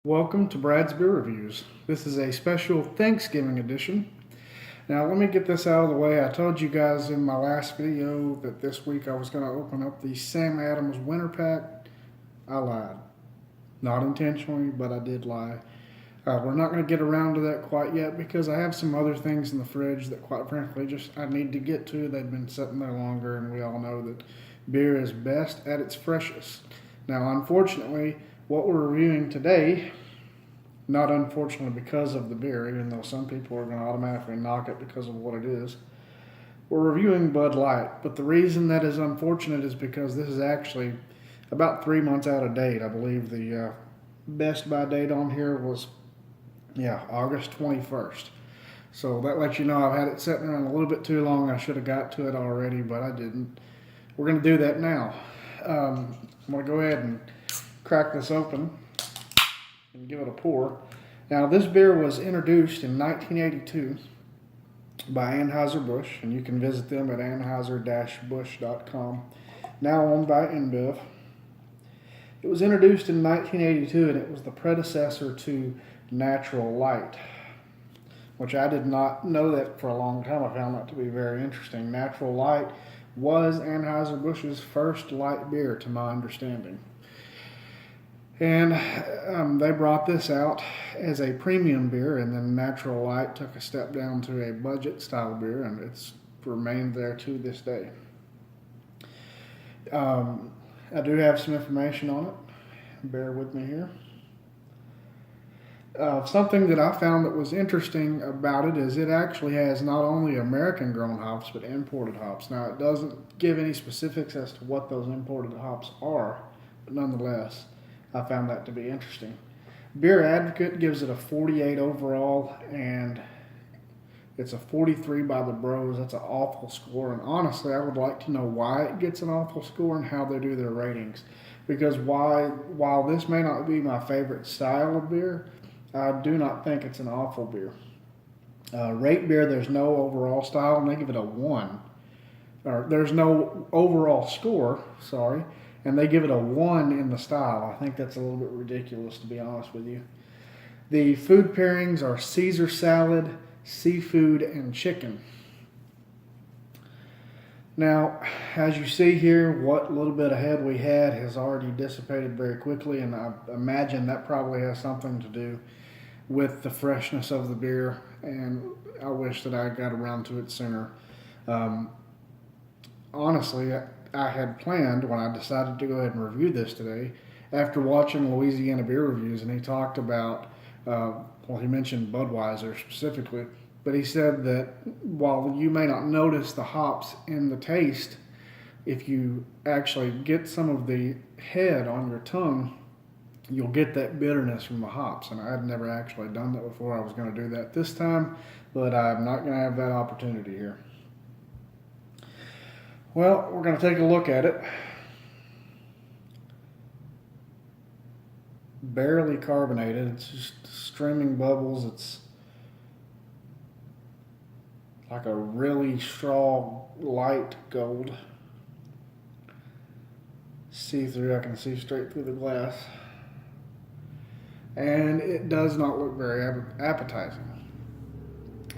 Welcome to Brad's Beer Reviews. This is a special Thanksgiving edition. Now, let me get this out of the way. I told you guys in my last video that this week I was going to open up the Sam Adams Winter Pack. I lied. Not intentionally, but I did lie. We're not going to get around to that quite yet because I have some other things in the fridge that, quite frankly, just I need to get to. They've been sitting there longer, and we all know that beer is best at its freshest. Now, unfortunately, what we're reviewing today, not unfortunately because of the beer, even though some people are going to automatically knock it because of what it is, we're reviewing Bud Light. But the reason that is unfortunate is because this is actually about 3 months out of date. I believe the best by date on here was, August 21st. So that lets you know I've had it sitting around a little bit too long. I should have got to it already, but I didn't. We're going to do that now. I'm going to go ahead and crack this open and give it a pour. Now, this beer was introduced in 1982 by Anheuser-Busch, and you can visit them at anheuser-busch.com, now owned by InBev. It was introduced in 1982, and it was the predecessor to Natural Light, which I did not know that for a long time. I found that to be very interesting. Natural Light was Anheuser-Busch's first light beer, to my understanding. And they brought this out as a premium beer, and then Natural Light took a step down to a budget style beer, and it's remained there to this day. I do have some information on it. Bear with me here. Something that I found that was interesting about it is it actually has not only American grown hops, but imported hops. Now, it doesn't give any specifics as to what those imported hops are, but nonetheless, I found that to be interesting. Beer Advocate gives it a 48 overall, and it's a 43 by the Bros. That's an awful score, and honestly, I would like to know why it gets an awful score and how they do their ratings. Because while this may not be my favorite style of beer, I do not think it's an awful beer. Rate Beer, there's no overall style, and they give it a 1. Or there's no overall score, sorry, and they give it a 1 in the style. I think that's a little bit ridiculous, to be honest with you. The food pairings are Caesar salad, seafood, and chicken. Now, as you see here, what little bit of head we had has already dissipated very quickly, and I imagine that probably has something to do with the freshness of the beer, and I wish that I got around to it sooner. Honestly, I had planned when I decided to go ahead and review this today, after watching Louisiana Beer Reviews, and he talked about, he mentioned Budweiser specifically, but he said that while you may not notice the hops in the taste, if you actually get some of the head on your tongue, you'll get that bitterness from the hops. And I had never actually done that before. I was going to do that this time, but I'm not going to have that opportunity here. Well, we're going to take a look at it. Barely carbonated. It's just streaming bubbles. It's like a really strong light gold. See through, I can see straight through the glass. And it does not look very appetizing.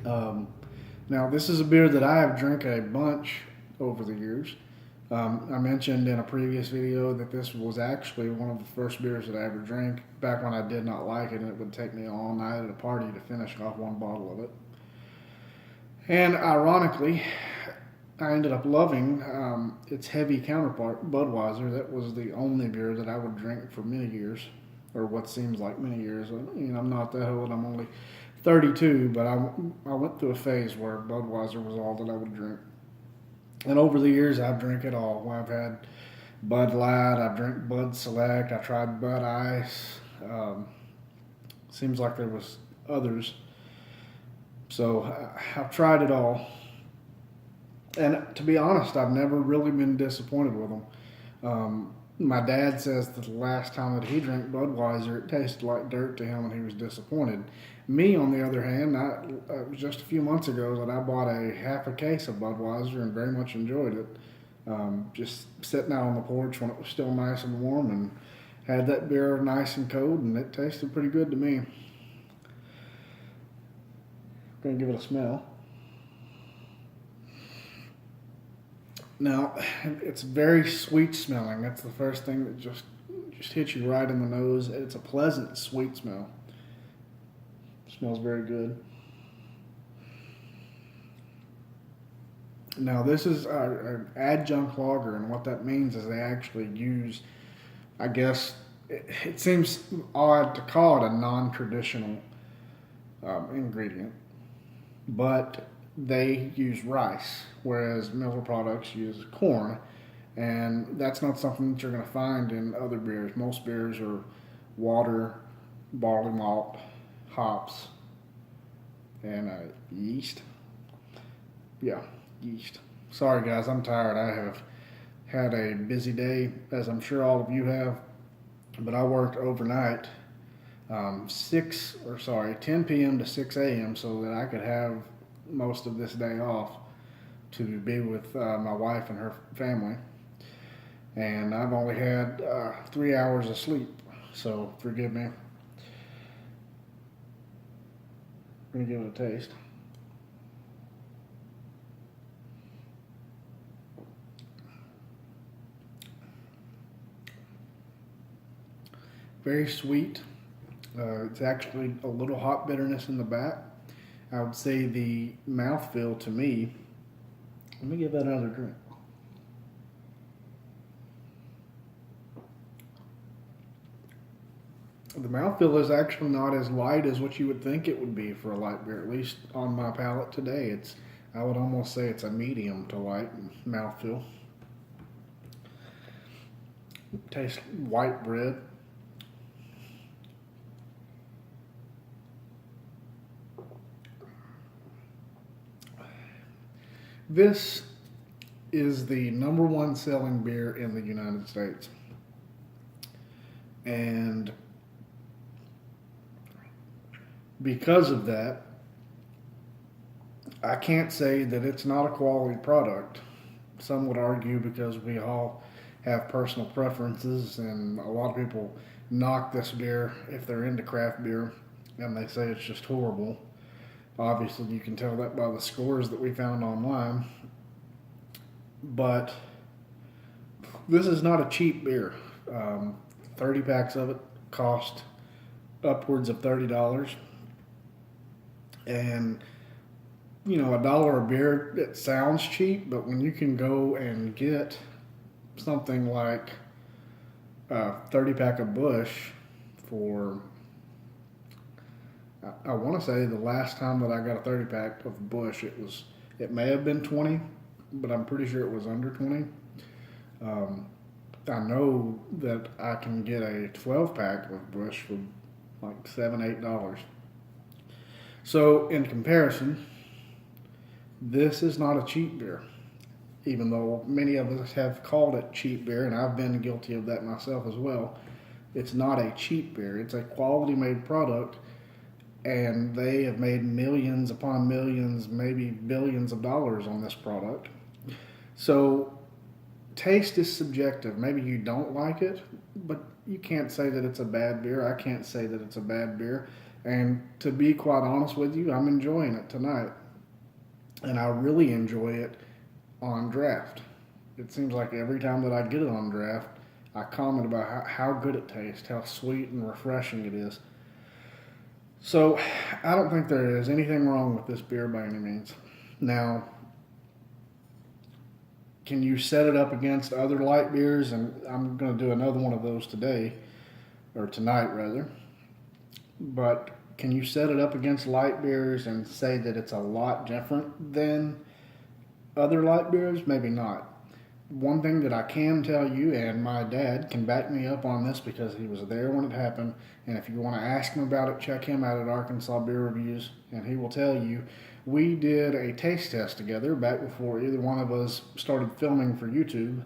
Now, this is a beer that I have drank a bunch over the years. I mentioned in a previous video that this was actually one of the first beers that I ever drank back when I did not like it, and it would take me all night at a party to finish off one bottle of it. And ironically, I ended up loving its heavy counterpart, Budweiser. That was the only beer that I would drink for many years, or what seems like many years. I'm not that old. I'm only 32, but I went through a phase where Budweiser was all that I would drink. And over the years, I've drank it all. I've had Bud Light, I've drank Bud Select, I tried Bud Ice. Seems like there was others. So I've tried it all. And to be honest, I've never really been disappointed with them. My dad says that the last time that he drank Budweiser, it tasted like dirt to him and he was disappointed. Me, on the other hand, it was just a few months ago that I bought a half a case of Budweiser and very much enjoyed it. Just sitting out on the porch when it was still nice and warm and had that beer nice and cold, and it tasted pretty good to me. Gonna give it a smell. Now, it's very sweet smelling. That's the first thing that just hits you right in the nose. It's a pleasant, sweet smell. Smells very good. Now, this is an adjunct lager, and what that means is they actually use, I guess, it seems odd to call it a non-traditional ingredient, but they use rice, whereas Miller Products use corn, and that's not something that you're going to find in other beers. Most beers are water, barley malt, hops, and yeast. Yeah, yeast. Sorry guys, I'm tired. I have had a busy day, as I'm sure all of you have, but I worked overnight, 10 p.m. to 6 a.m. so that I could have most of this day off to be with my wife and her family. And I've only had 3 hours of sleep, so forgive me. I'm gonna give it a taste. Very sweet. It's actually a little hot bitterness in the back. I would say the mouthfeel to me, let me give that another drink. The mouthfeel is actually not as light as what you would think it would be for a light beer, at least on my palate today. I would almost say it's a medium to light mouthfeel. Tastes white bread. This is the #1 selling beer in the United States. And because of that, I can't say that it's not a quality product. Some would argue because we all have personal preferences, and a lot of people knock this beer if they're into craft beer, and they say it's just horrible. Obviously, you can tell that by the scores that we found online. But this is not a cheap beer. 30 packs of it cost upwards of $30. And, you know, $1 a beer, it sounds cheap, but when you can go and get something like a 30 pack of Busch for, I want to say the last time that I got a 30 pack of Busch, it may have been 20, but I'm pretty sure it was under 20. I know that I can get a 12 pack of Busch for like $7, $8. So in comparison, this is not a cheap beer, even though many of us have called it cheap beer, and I've been guilty of that myself as well. It's not a cheap beer. It's a quality made product, and they have made millions upon millions, maybe billions of dollars on this product. So taste is subjective. Maybe you don't like it, but you can't say that it's a bad beer. I can't say that it's a bad beer. And to be quite honest with you, I'm enjoying it tonight. And I really enjoy it on draft. It seems like every time that I get it on draft, I comment about how good it tastes, how sweet and refreshing it is. So I don't think there is anything wrong with this beer by any means. Now, can you set it up against other light beers? And I'm going to do another one of those today, or tonight rather. But can you set it up against light beers and say that it's a lot different than other light beers? Maybe not. One thing that I can tell you, and my dad can back me up on this because he was there when it happened, and if you want to ask him about it, check him out at Arkansas Beer Reviews, and he will tell you, we did a taste test together back before either one of us started filming for YouTube,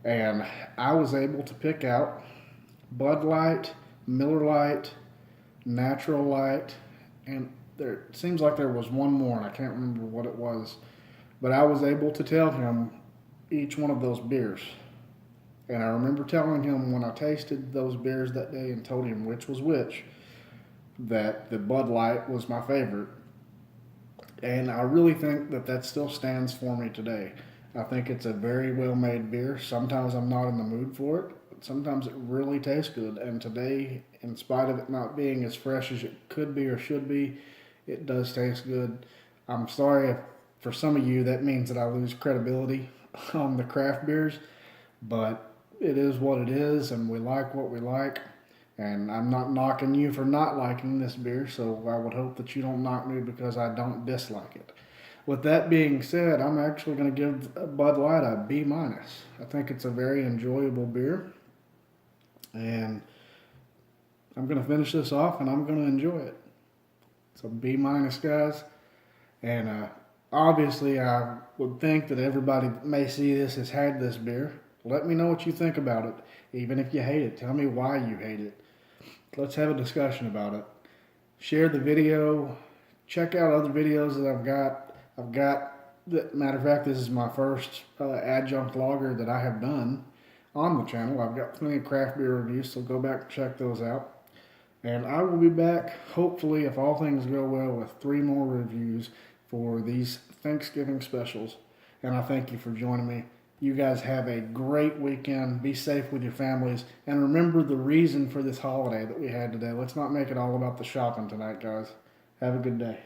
and I was able to pick out Bud Light, Miller Lite, Natural Light, and there seems like there was one more, and I can't remember what it was, but I was able to tell him each one of those beers. And I remember telling him when I tasted those beers that day and told him which was which, that the Bud Light was my favorite. And I really think that that still stands for me today. I think it's a very well made beer. Sometimes I'm not in the mood for it, but sometimes it really tastes good. And today, in spite of it not being as fresh as it could be or should be, it does taste good. I'm sorry if for some of you that means that I lose credibility on the craft beers, but it is what it is, and we like what we like. And I'm not knocking you for not liking this beer, so I would hope that you don't knock me because I don't dislike it. With that being said, I'm actually going to give Bud Light a B minus. I think it's a very enjoyable beer, and I'm going to finish this off and I'm going to enjoy it. So B minus, guys. And obviously, I would think that everybody that may see this has had this beer. Let me know what you think about it. Even if you hate it, tell me why you hate it. Let's have a discussion about it. Share the video. Check out other videos that I've got. Matter of fact, this is my first adjunct lager that I have done on the channel. I've got plenty of craft beer reviews, so go back and check those out. And I will be back, hopefully, if all things go well, with 3 more reviews for these Thanksgiving specials. And I thank you for joining me. You guys have a great weekend. Be safe with your families. And remember the reason for this holiday that we had today. Let's not make it all about the shopping tonight, guys. Have a good day.